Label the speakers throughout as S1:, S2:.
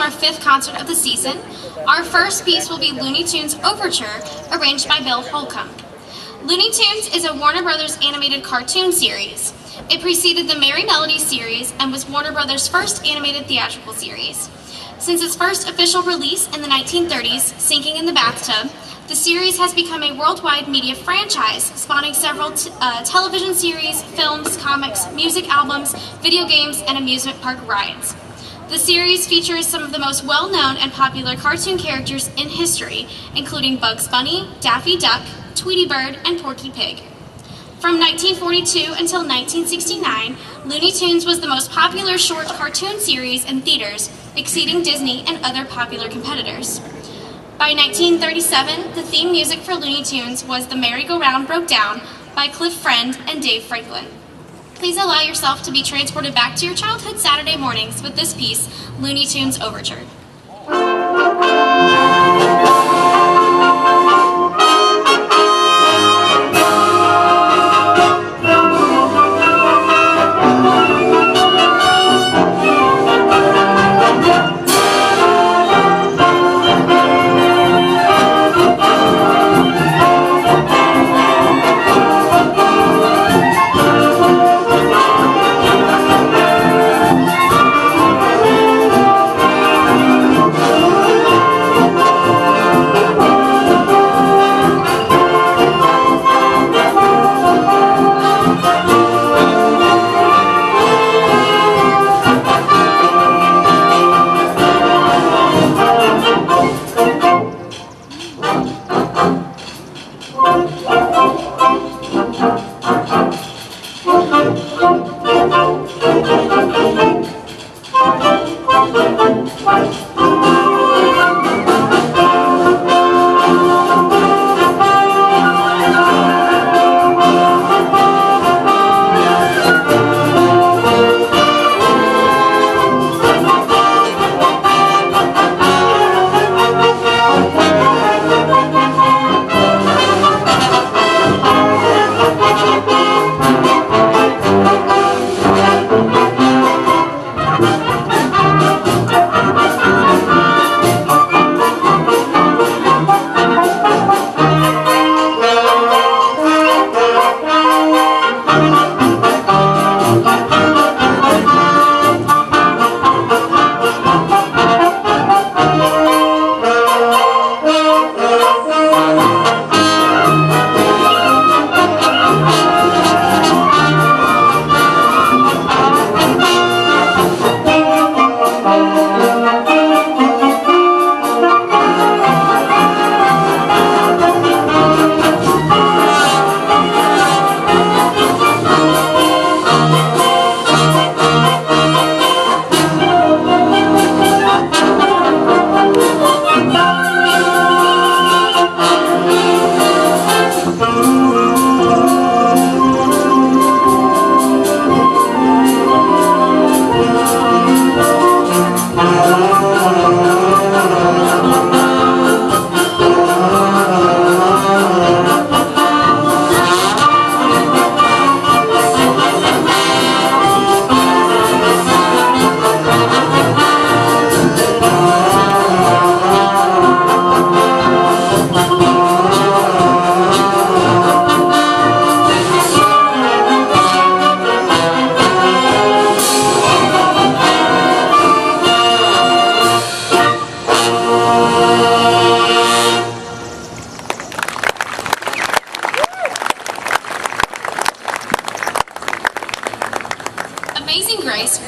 S1: our 5th concert of the season. Our first piece will be Looney Tunes Overture, arranged by Bill Holcomb. Looney Tunes is a Warner Brothers animated cartoon series. It preceded the Merry Melodies series and was Warner Brothers' first animated theatrical series. Since its first official release in the 1930s, Sinking in the Bathtub, the series has become a worldwide media franchise, spawning several television series, films, comics, music albums, video games, and amusement park rides. The series features some of the most well-known and popular cartoon characters in history, including Bugs Bunny, Daffy Duck, Tweety Bird, and Porky Pig. From 1942 until 1969, Looney Tunes was the most popular short cartoon series in theaters, exceeding Disney and other popular competitors. By 1937, the theme music for Looney Tunes was The Merry-Go-Round Broke Down by Cliff Friend and Dave Franklin. Please allow yourself to be transported back to your childhood Saturday mornings with this piece, Looney Tunes Overture.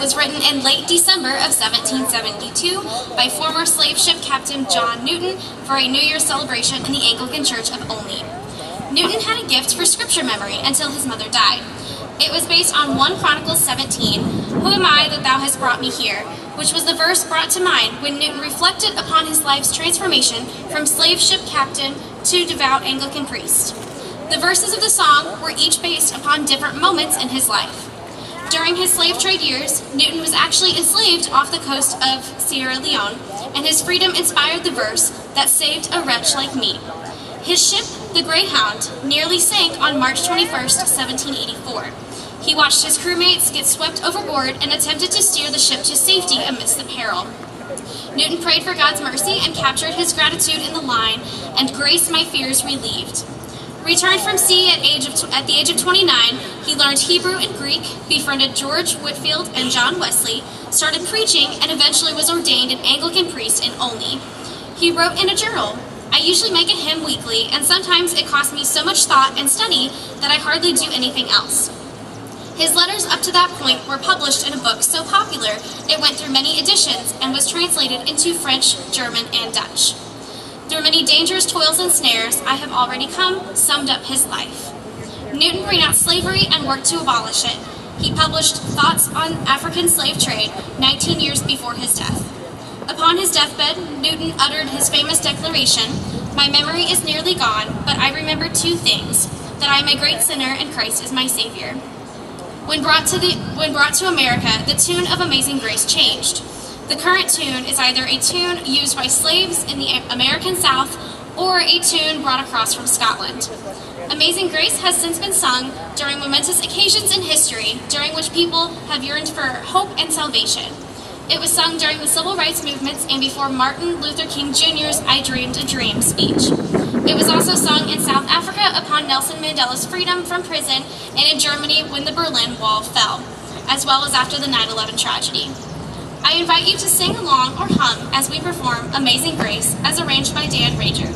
S2: was written in late December of 1772 by former slave ship Captain John Newton for a New Year's celebration in the Anglican Church of Olney. Newton had a gift for scripture memory until his mother died. It was based on 1 Chronicles 17, "Who am I that thou hast brought me here?" which was the verse brought to mind when Newton reflected upon his life's transformation from slave ship captain to devout Anglican priest. The verses of the song were each based upon different moments in his life. During his slave trade years, Newton was actually enslaved off the coast of Sierra Leone, and his freedom inspired the verse that saved a wretch like me. His ship, the Greyhound, nearly sank on March 21st, 1784. He watched his crewmates get swept overboard and attempted to steer the ship to safety amidst the peril. Newton prayed for God's mercy and captured his gratitude in the line, "And grace my fears relieved." Returned from sea at the age of 29, he learned Hebrew and Greek, befriended George Whitefield and John Wesley, started preaching, and eventually was ordained an Anglican priest in Olney. He wrote in a journal, "I usually make a hymn weekly, and sometimes it costs me so much thought and study that I hardly do anything else." His letters up to that point were published in a book so popular it went through many editions and was translated into French, German, and Dutch. "Through many dangers, toils, and snares, I have already come," summed up his life. Newton renounced slavery and worked to abolish it. He published Thoughts on African Slave Trade 19 years before his death. Upon his deathbed, Newton uttered his famous declaration, "My memory is nearly gone, but I remember two things, that I am a great sinner and Christ is my Savior." When brought to America, the tune of Amazing Grace changed. The current tune is either a tune used by slaves in the American South or a tune brought across from Scotland. Amazing Grace has since been sung during momentous occasions in history during which people have yearned for hope and salvation. It was sung during the civil rights movements and before Martin Luther King Jr.'s "I Dreamed a Dream" speech. It was also sung in South Africa upon Nelson Mandela's freedom from prison and in Germany when the Berlin Wall fell, as well as after the 9/11 tragedy. I invite you to sing along or hum as we perform Amazing Grace as arranged by Dan Rager.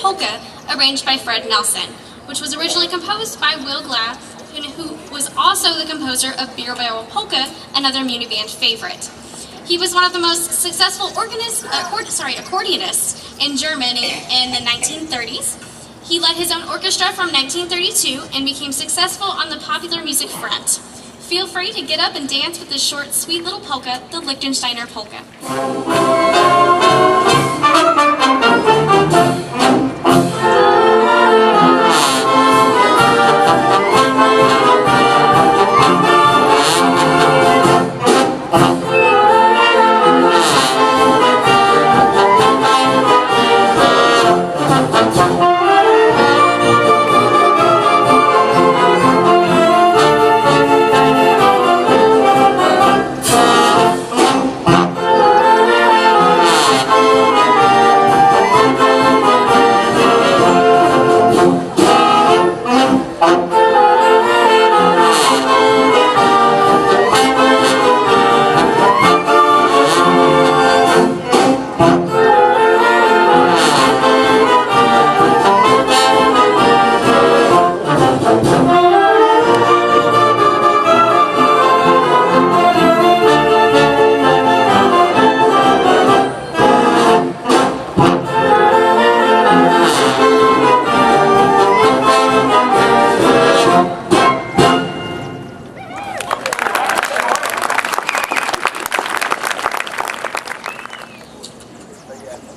S2: Polka, arranged by Fred Nelson, which was originally composed by Will Glass who was also the composer of Beer Barrel Polka, another Muni band favorite. He was one of the most successful accordionists in Germany in the 1930s. He led his own orchestra from 1932 and became successful on the popular music front. Feel free to get up and dance with this short, sweet little polka, the Liechtensteiner Polka.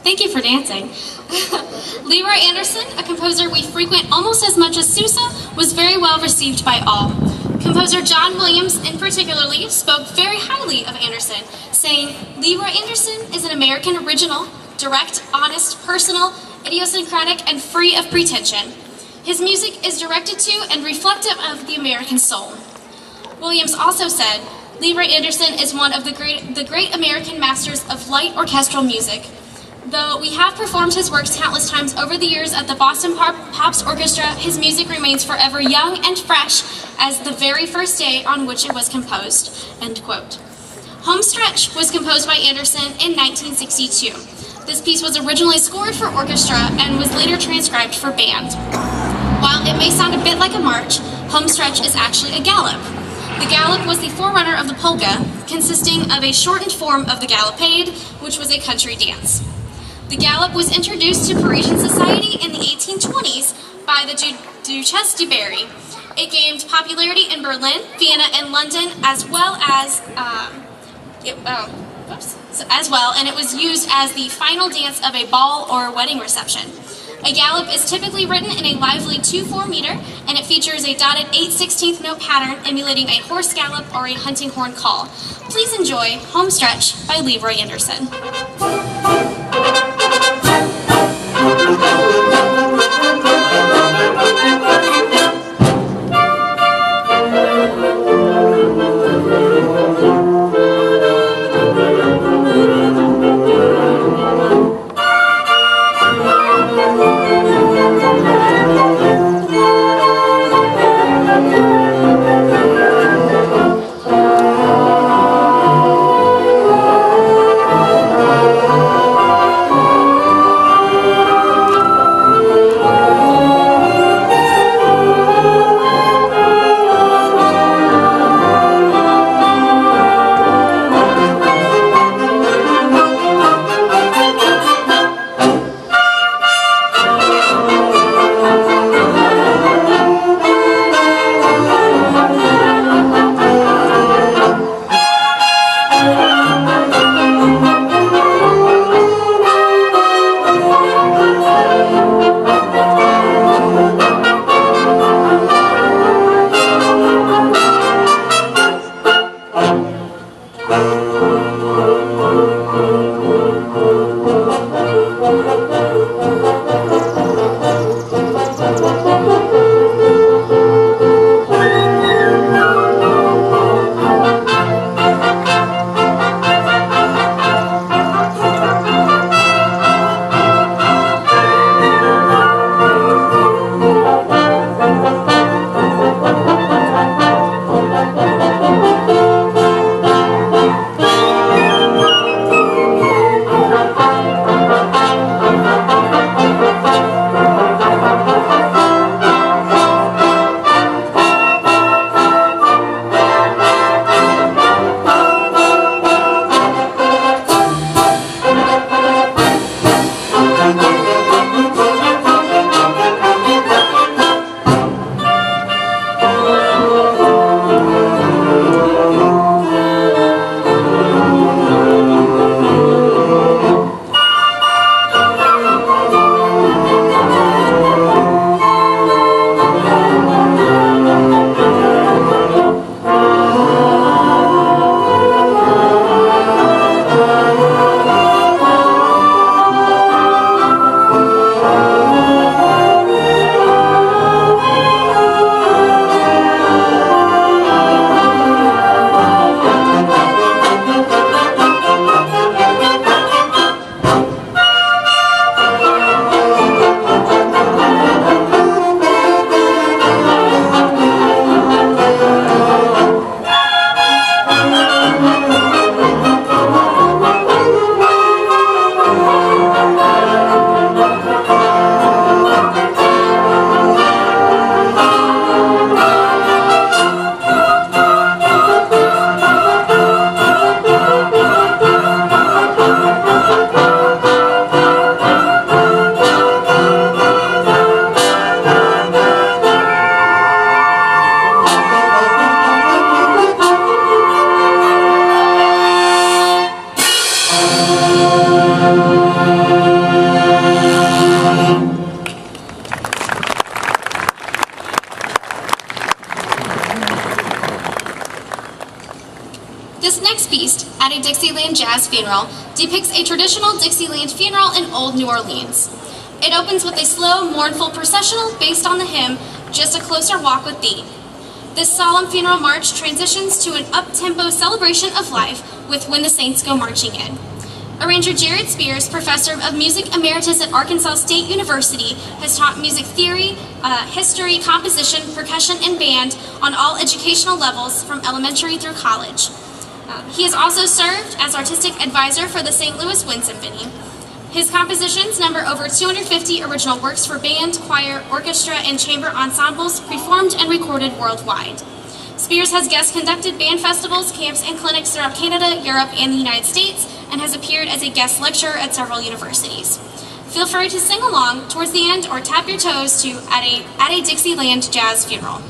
S2: Thank you for dancing. Leroy Anderson, a composer we frequent almost as much as Sousa, was very well received by all. Composer John Williams, in particularly, spoke very highly of Anderson, saying, "Leroy Anderson is an American original, direct, honest, personal, idiosyncratic, and free of pretension. His music is directed to and reflective of the American soul." Williams also said, "Leroy Anderson is one of the great American masters of light orchestral music. Though we have performed his works countless times over the years at the Boston Pops Orchestra, his music remains forever young and fresh as the very first day on which it was composed." End quote. Homestretch was composed by Anderson in 1962. This piece was originally scored for orchestra and was later transcribed for band. While it may sound a bit like a march, Homestretch is actually a gallop. The gallop was the forerunner of the polka, consisting of a shortened form of the gallopade, which was a country dance. The gallop was introduced to Parisian society in the 1820s by the Duchesse de Berry. It gained popularity in Berlin, Vienna, and London, and it was used as the final dance of a ball or wedding reception. A gallop is typically written in a lively 2/4 meter, and it features a dotted 8/16 note pattern emulating a horse gallop or a hunting horn call. Please enjoy Homestretch by Leroy Anderson.
S1: piece, At a Dixieland Jazz Funeral, depicts a traditional Dixieland funeral in Old New Orleans. It opens with a slow, mournful processional based on the hymn, Just a Closer Walk with Thee. This solemn funeral march transitions to an up-tempo celebration of life with When the Saints Go Marching In. Arranger Jared Spears, professor of music emeritus at Arkansas State University, has taught music theory, history, composition, percussion, and band on all educational levels from elementary through college. He has also served as artistic advisor for the St. Louis Wind Symphony. His compositions number over 250 original works for band, choir, orchestra, and chamber ensembles performed and recorded worldwide. Spears has guest conducted band festivals, camps, and clinics throughout Canada, Europe, and the United States, and has appeared as a guest lecturer at several universities. Feel free to sing along towards the end or tap your toes to At a Dixieland Jazz Funeral.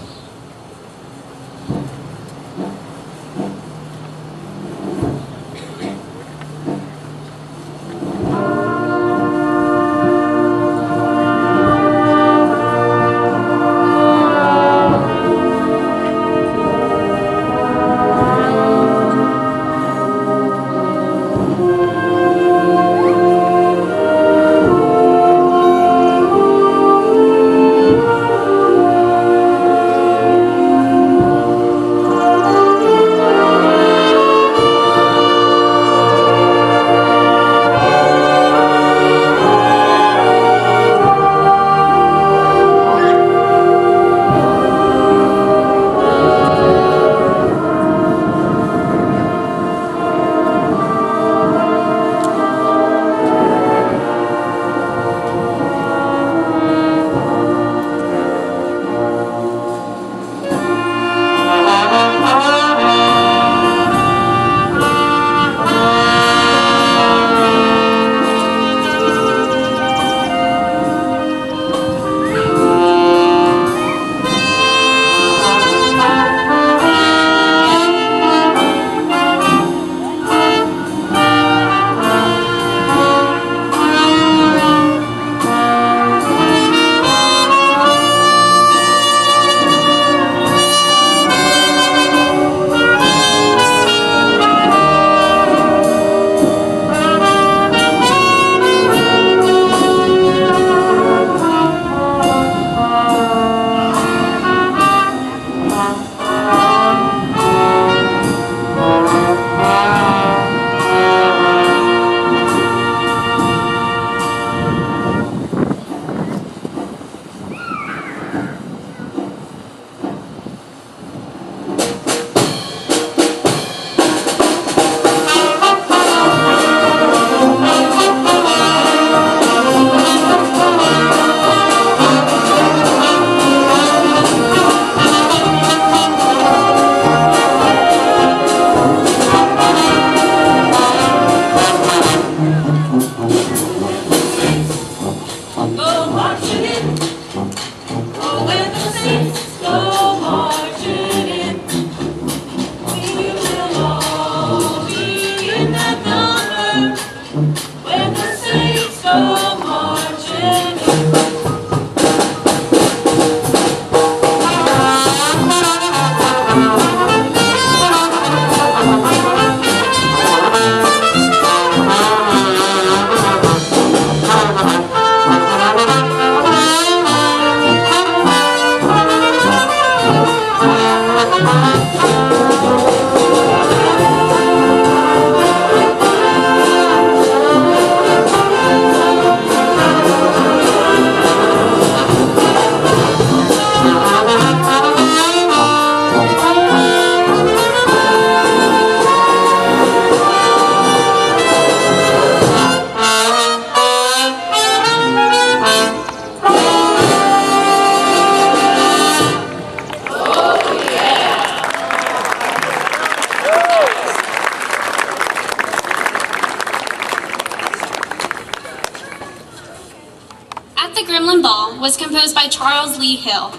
S1: Gremlin Ball was composed by Charles Lee Hill.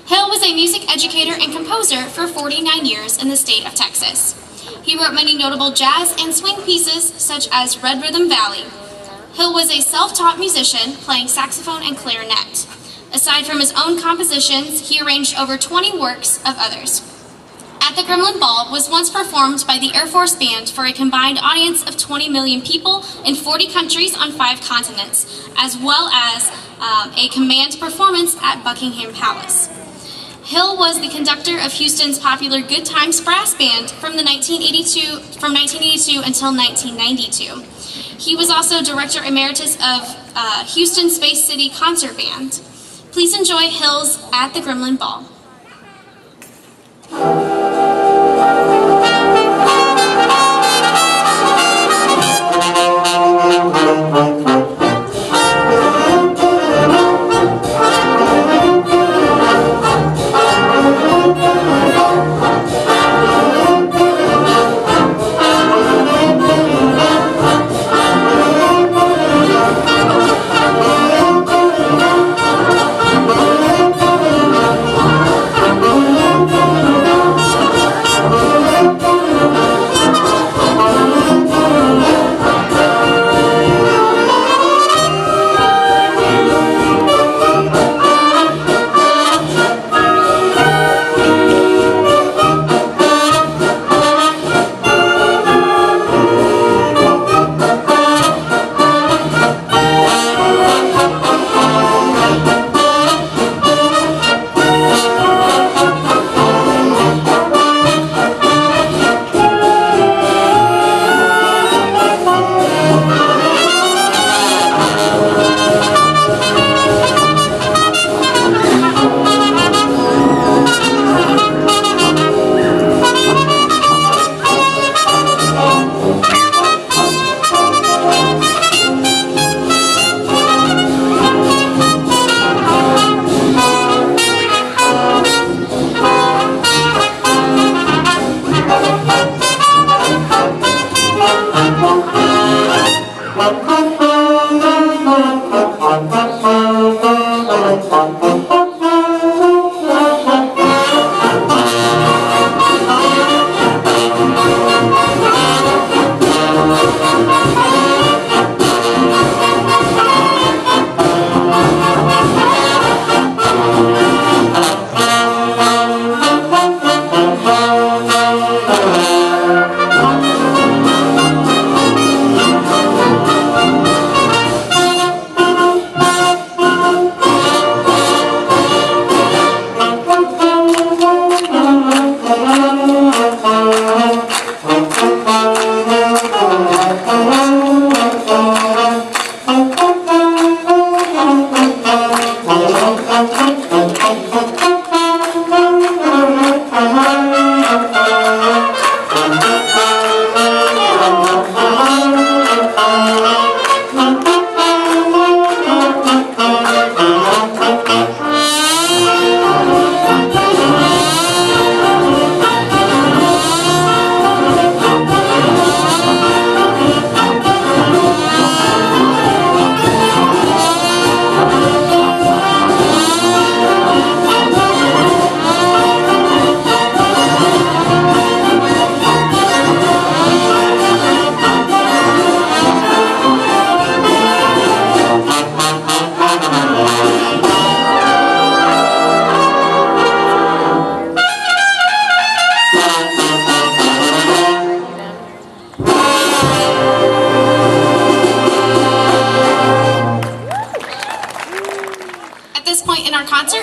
S1: Hill was a music educator and composer for 49 years in the state of Texas. He wrote many notable jazz and swing pieces, such as Red Rhythm Valley. Hill was a self-taught musician, playing saxophone and clarinet. Aside from his own compositions, he arranged over 20 works of others.
S2: at the Gremlin Ball was once performed by the Air Force Band for a combined audience of 20 million people in 40 countries on 5 continents, as well as a command performance at Buckingham Palace. Hill was the conductor of Houston's popular Good Times Brass Band from 1982 until 1992. He was also Director Emeritus of Houston Space City Concert Band. Please enjoy Hill's At the Gremlin Ball.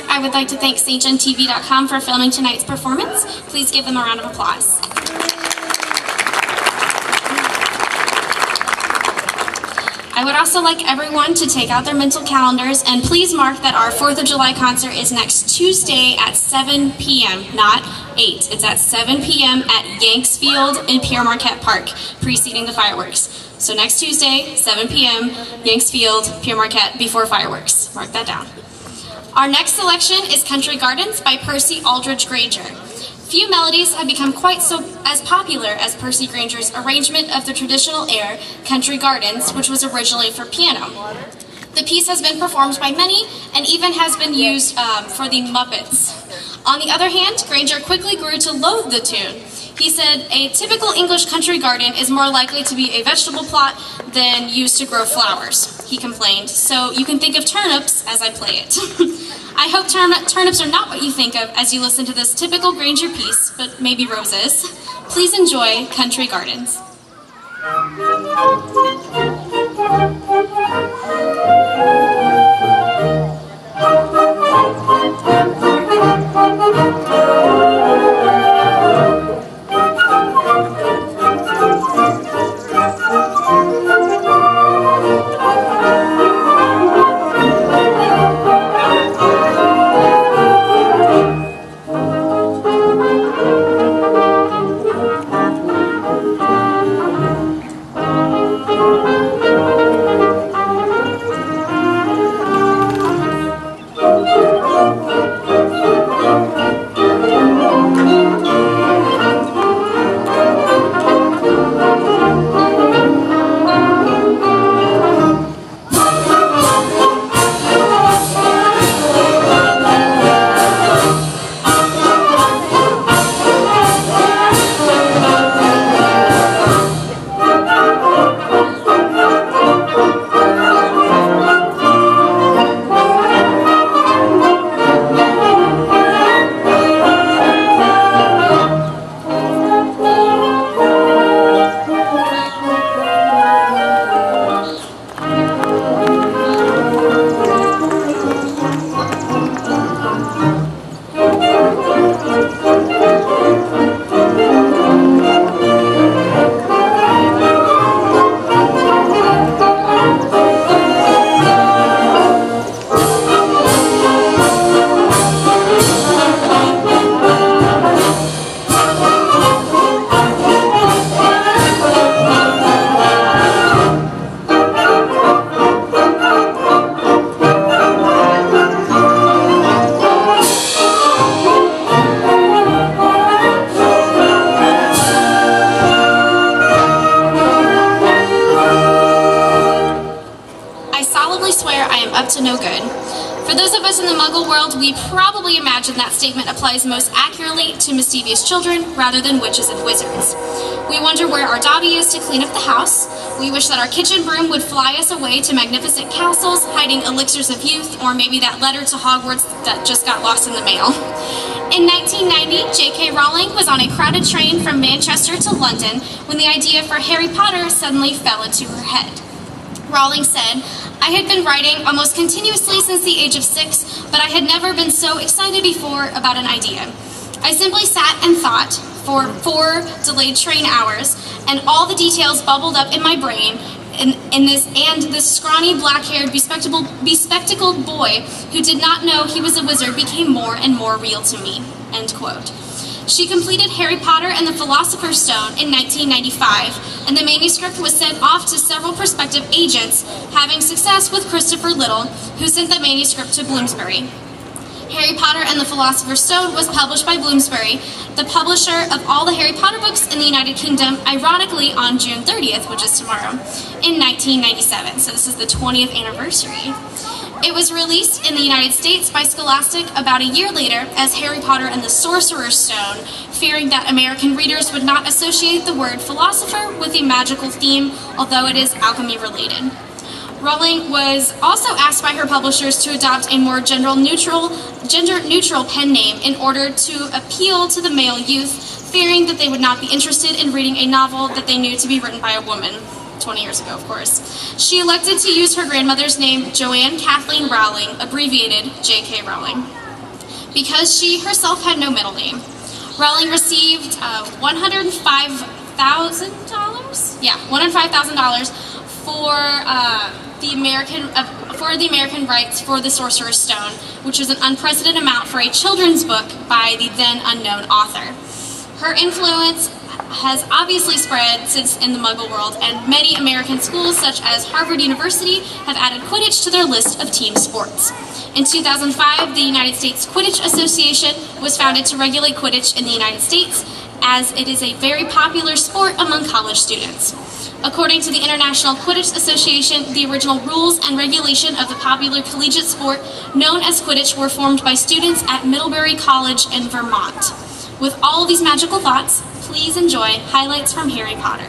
S2: I would like to thank CSUNTV.com for filming tonight's performance. Please give them a round of applause. I would also like everyone to take out their mental calendars and please mark that our 4th of July concert is next Tuesday at 7 p.m., not 8. It's at 7 p.m. at Yanks Field in Pierre Marquette Park, preceding the fireworks. So next Tuesday, 7 p.m., Yanks Field, Pierre Marquette, before fireworks. Mark that down. Our next selection is Country Gardens by Percy Aldridge Granger. Few melodies have become quite as popular as Percy Granger's arrangement of the traditional air, Country Gardens, which was originally for piano. The piece has been performed by many and even has been used for the Muppets. On the other hand, Granger quickly grew to loathe the tune. He said, "A typical English country garden is more likely to be a vegetable plot than used to grow flowers." he complained, so you can think of turnips as I play it. I hope turnips are not what you think of as you listen to this typical Granger piece, but maybe roses. Please enjoy Country Gardens. To no good. For those of us in the Muggle world, we probably imagine that statement applies most accurately to mischievous children rather than witches and wizards. We wonder where our Dobby is to clean up the house. We wish that our kitchen broom would fly us away to magnificent castles, hiding elixirs of youth, or maybe that letter to Hogwarts that just got lost in the mail. In 1990, J.K. Rowling was on a crowded train from Manchester to London when the idea for Harry Potter suddenly fell into her head. Rowling said, "I had been writing almost continuously since the age of 6, but I had never been so excited before about an idea. I simply sat and thought for 4 delayed train hours, and all the details bubbled up in my brain, and this scrawny, black-haired, bespectacled boy who did not know he was a wizard became more and more real to me." End quote. She completed Harry Potter and the Philosopher's Stone in 1995, and the manuscript was sent off to several prospective agents, having success with Christopher Little, who sent the manuscript to Bloomsbury. Harry Potter and the Philosopher's Stone was published by Bloomsbury, the publisher of all the Harry Potter books in the United Kingdom, ironically on June 30th, which is tomorrow, in 1997. So this is the 20th anniversary. It was released in the United States by Scholastic about a year later as Harry Potter and the Sorcerer's Stone, fearing that American readers would not associate the word philosopher with a magical theme, although it is alchemy related. Rowling was also asked by her publishers to adopt a more gender-neutral pen name in order to appeal to the male youth, fearing that they would not be interested in reading a novel that they knew to be written by a woman. 20 years ago, of course. She elected to use her grandmother's name, Joanne Kathleen Rowling, abbreviated J.K. Rowling, because she herself had no middle name. Rowling received $105,000? Yeah, $105,000 for the American rights for the Sorcerer's Stone, which was an unprecedented amount for a children's book by the then unknown author. Her influence has obviously spread since in the Muggle world, and many American schools, such as Harvard University, have added Quidditch to their list of team sports. In 2005, the United States Quidditch Association was founded to regulate Quidditch in the United States, as it is a very popular sport among college students. According to the International Quidditch Association, the original rules and regulation of the popular collegiate sport known as Quidditch were formed by students at Middlebury College in Vermont. With all of these magical thoughts, please enjoy highlights from Harry Potter.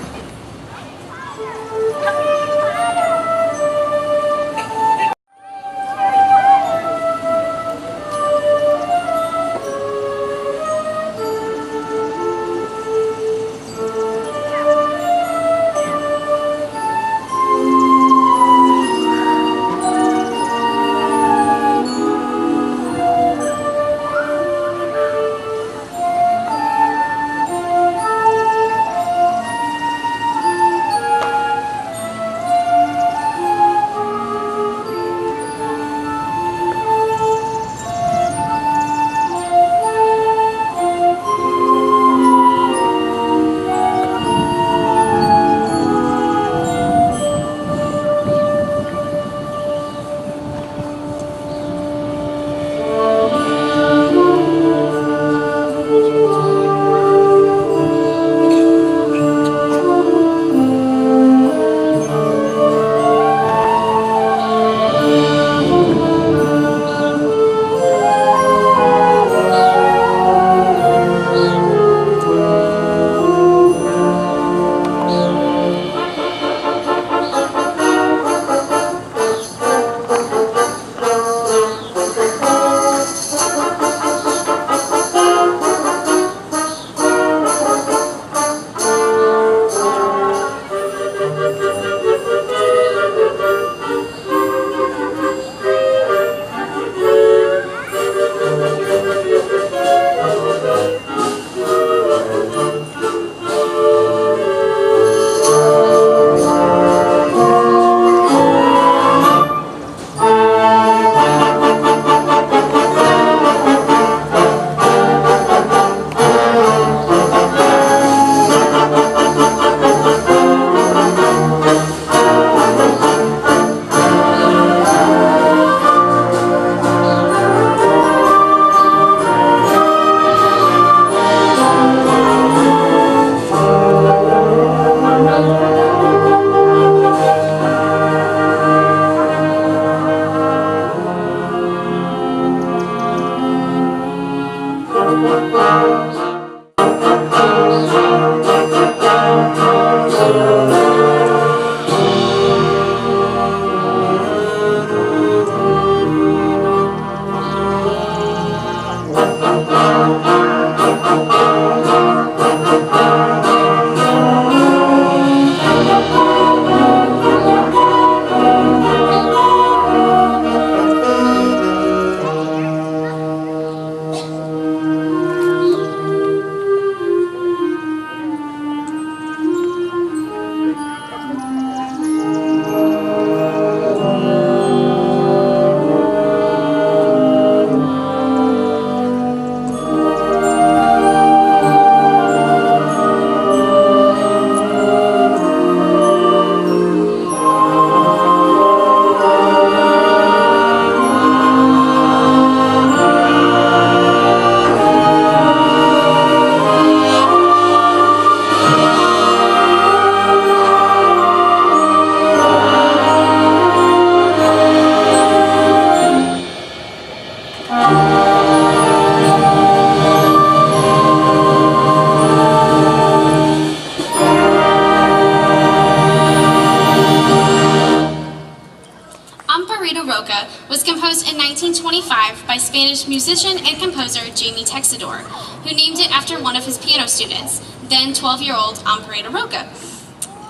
S2: was composed in 1925 by Spanish musician and composer Jamie Texador, who named it after one of his piano students, then 12-year-old Amparita Roca.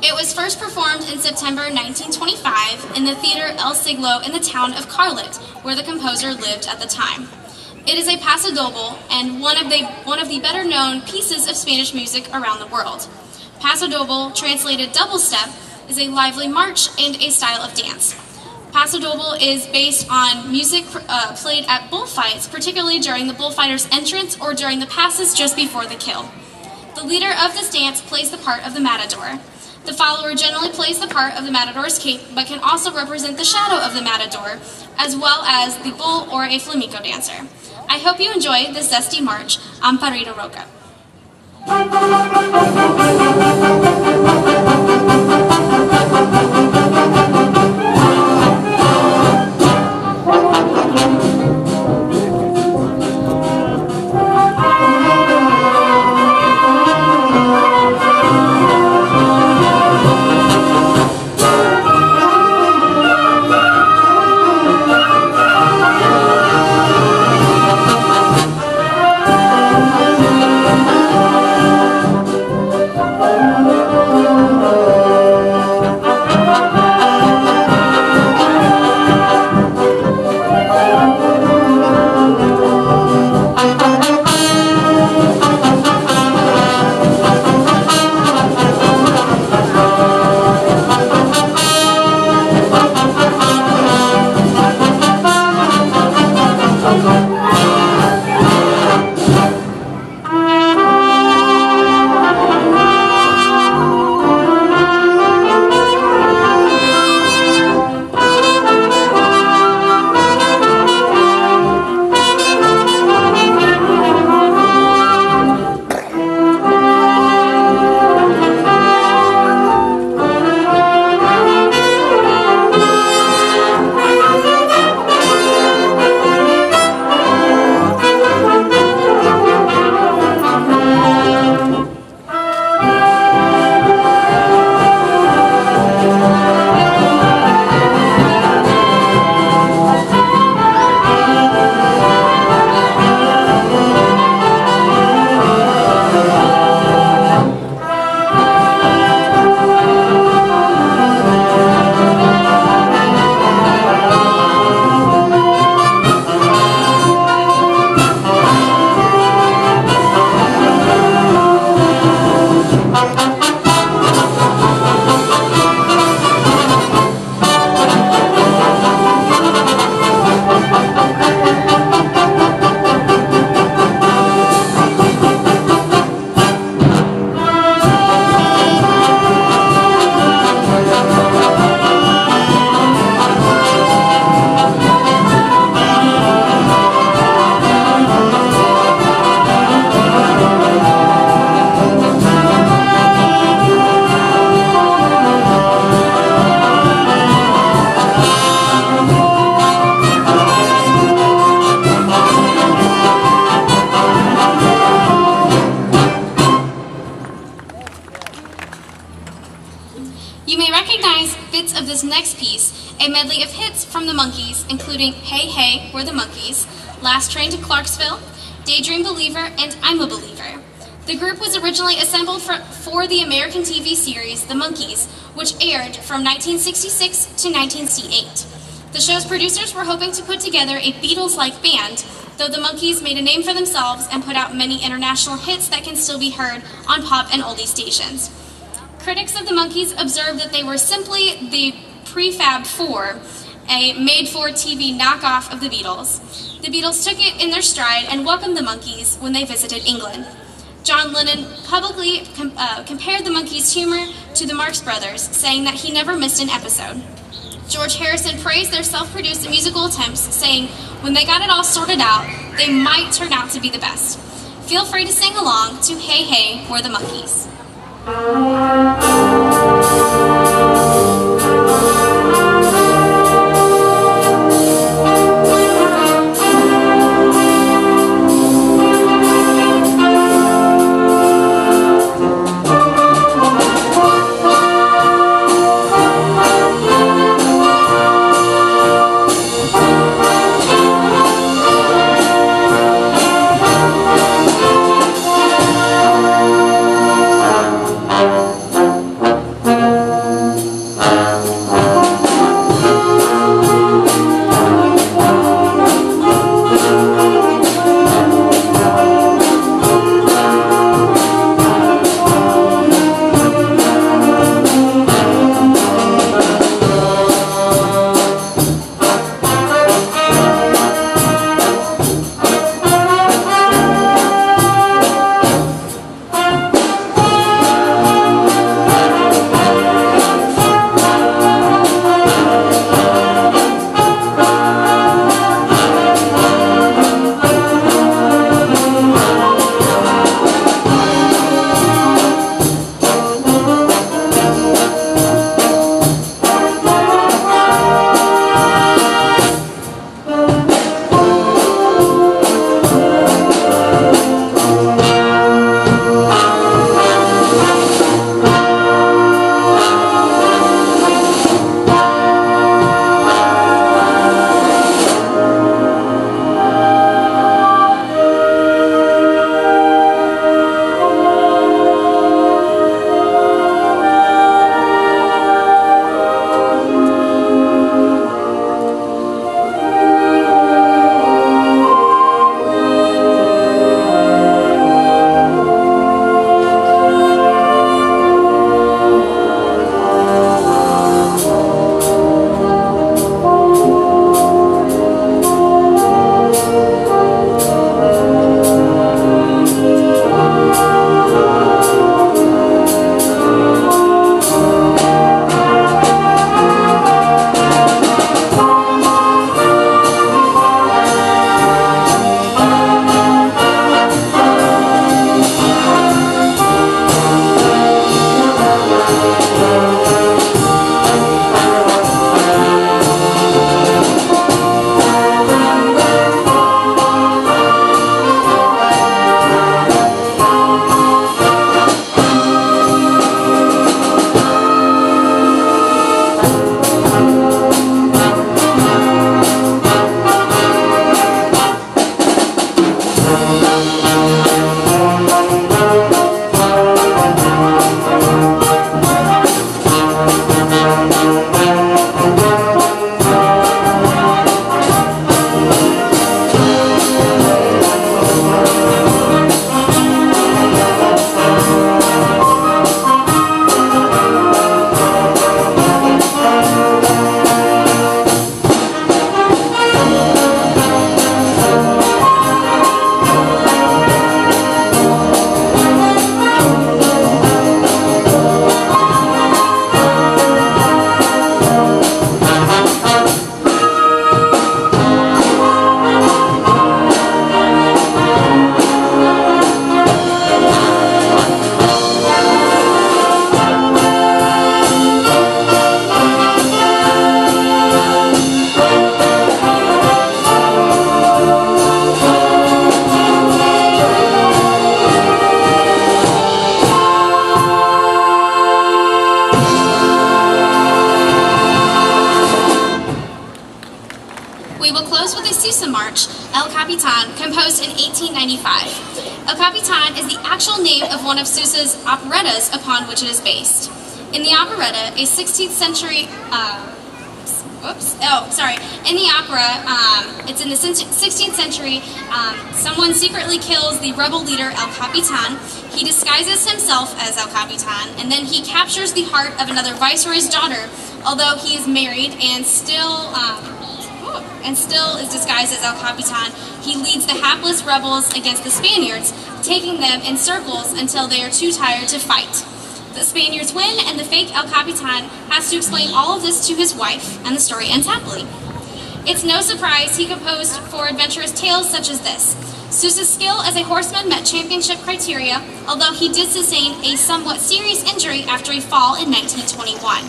S2: It was first performed in September 1925 in the Theater El Siglo in the town of Carlet, where the composer lived at the time. It is a pasodoble and one of the better-known pieces of Spanish music around the world. Pasodoble, translated double step, is a lively march and a style of dance. Pasodoble is based on music played at bullfights, particularly during the bullfighter's entrance or during the passes just before the kill. The leader of this dance plays the part of the matador. The follower generally plays the part of the matador's cape, but can also represent the shadow of the matador, as well as the bull or a flamenco dancer. I hope you enjoy this zesty march, Amparita Roca. the Monkees, Last Train to Clarksville, Daydream Believer, and I'm a Believer. The group was originally assembled for the American TV series The Monkees, which aired from 1966 to 1968. The show's producers were hoping to put together a Beatles-like band, though the Monkees made a name for themselves and put out many international hits that can still be heard on pop and oldie stations. Critics of the Monkees observed that they were simply the Prefab Four, a made-for-TV knockoff of the Beatles. The Beatles took it in their stride and welcomed the Monkees when they visited England. John Lennon publicly compared the Monkees' humor to the Marx Brothers, saying that he never missed an episode. George Harrison praised their self-produced musical attempts, saying, when they got it all sorted out, they might turn out to be the best. Feel free to sing along to Hey Hey, We're the Monkees. CSUN march, El Capitan, composed in 1895. El Capitan is the actual name of one of Sousa's operettas upon which it is based. In the operetta, a 16th century, in the opera, it's in the 16th century, someone secretly kills the rebel leader El Capitan. He disguises himself as El Capitan, and then he captures the heart of another viceroy's daughter, although he is married and still is disguised as El Capitan. He leads the hapless rebels against the Spaniards, taking them in circles until they are too tired to fight. The Spaniards win, and the fake El Capitan has to explain all of this to his wife, and the story ends happily. It's no surprise he composed for adventurous tales such as this. Sousa's skill as a horseman met championship criteria, although he did sustain a somewhat serious injury after a fall in 1921.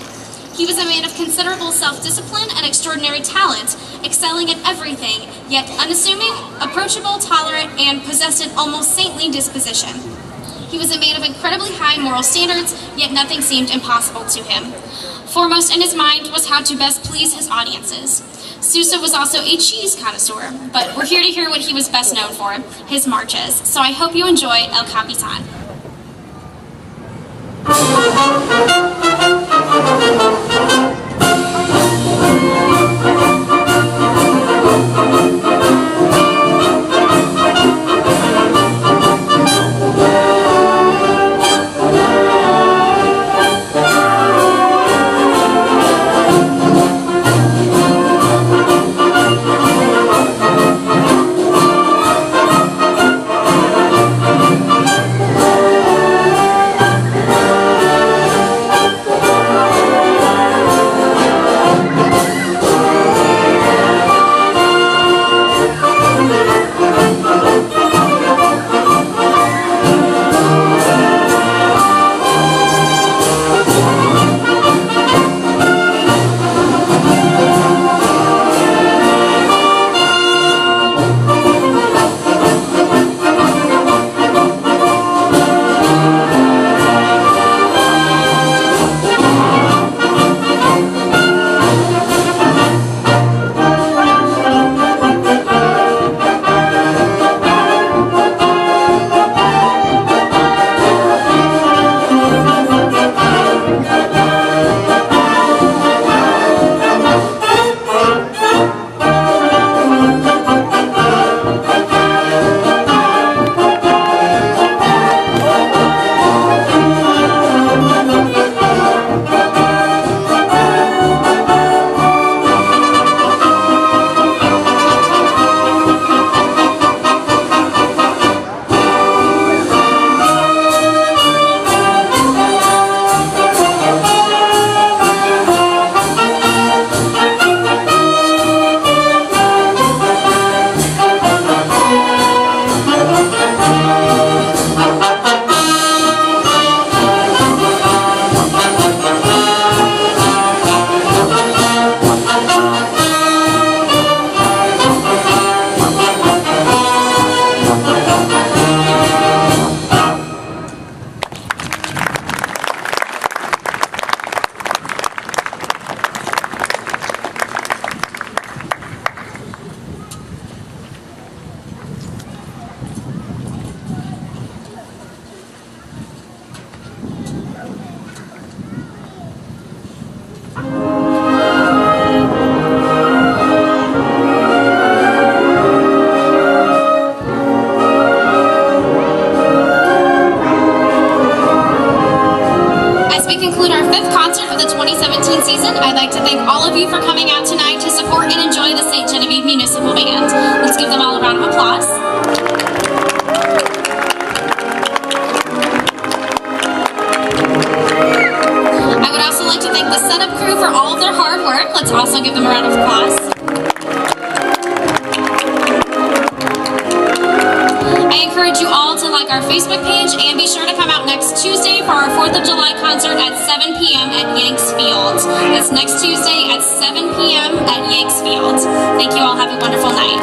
S2: He was a man of considerable self-discipline and extraordinary talent, excelling at everything, yet unassuming, approachable, tolerant, and possessed an almost saintly disposition. He was a man of incredibly high moral standards, yet nothing seemed impossible to him. Foremost in his mind was how to best please his audiences. Sousa was also a cheese connoisseur, but we're here to hear what he was best known for, his marches. So I hope you enjoy El Capitan. I'd like to thank all of you for coming out tonight to support and enjoy the St. Genevieve Municipal Band. Let's give them all a round of applause. I would also like to thank the setup crew for all of their hard work. Let's also give them a round of applause. I encourage you all to like our Facebook page and be sure to come out next Tuesday for our 4th of July concert at 7 p.m. at Yanks Field. That's next Tuesday at 7 p.m. at Yanks Field. Thank you all. Have a wonderful night.